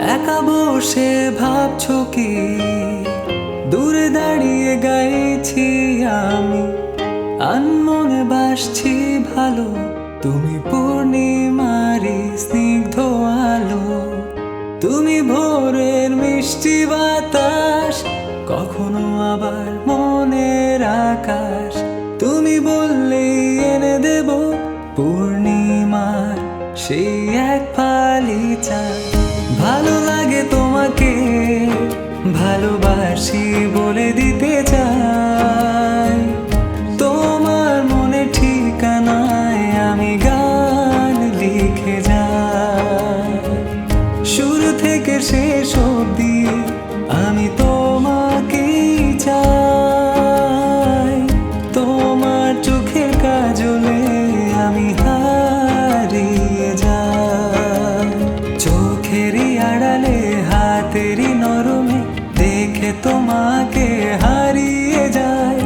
একা বসে ভাবছো কি দূরে দাঁড়িয়ে গাইছি আমি আনমনে বাসছি ভালো তুমি পূর্ণিমারি স্নিগ্ধ আলো তুমি ভোরের মিষ্টি বাতাস কখনো আবার মনের আকাশ তুমি বললেই এনে দেব পূর্ণিমার সেই এক ফালি চাঁদ ভালো লাগে তোমাকে ভালোবাসি বলে দিতে চাই তোমার মনে ঠিকানায় আমি গান লিখে যাই শুরু থেকে শেষ অবধি আমি তোমাকেই চাই তোমার চোখের কাজলে আমি হারিয়ে যাই চোখেরই আড়ালে হাতেরই নরমে দেখে তোমাকে হারিয়ে যায়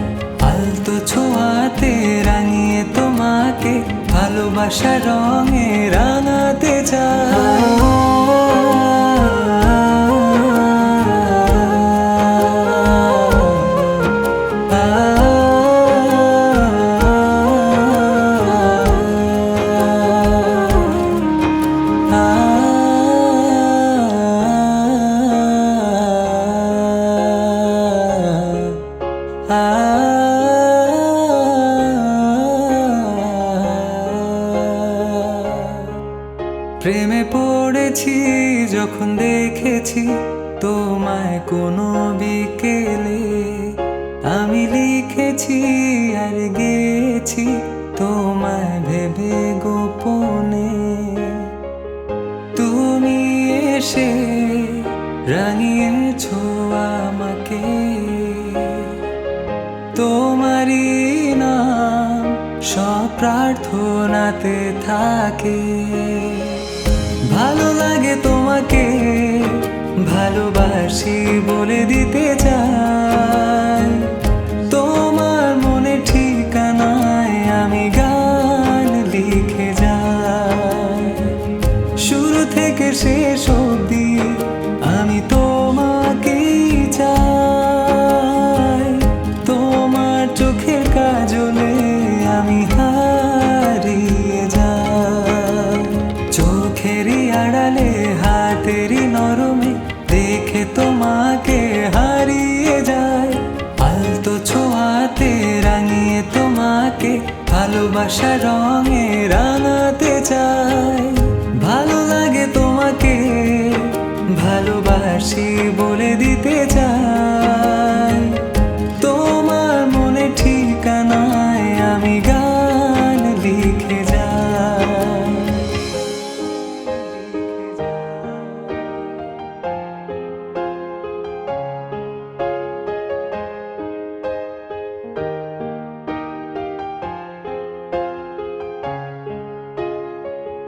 আলতো ছোঁয়াতে রাঙিয়ে তোমাকে ভালোবাসার রঙে রাঙাতে চাই প্রেমে পড়েছি যখন দেখেছি তোমায় কোনো বিকেলে আমি লিখেছি আর গেছি তোমায় ভেবে গোপনে তুমি এসে রাঙিয়েছো আমাকে তোমারই নাম সব প্রার্থনাতে থাকে ভালো লাগে তোমাকে ভালোবাসি বলে দিতে চাই তোমার মনে ঠিকানায় আমি গান লিখে যাই শুরু থেকে শেষ অবধি আমি তোমাকেই চাই তোমার চোখের কাজলে আমি হারিয়ে যাই চোখেরই আড়ালে হাতেরই নরমে দেখে তোমাকে হারিয়ে যায় আলতো ছোঁয়াতে রাঙিয়ে তোমাকে ভালোবাসার রঙে রাঙাতে চাই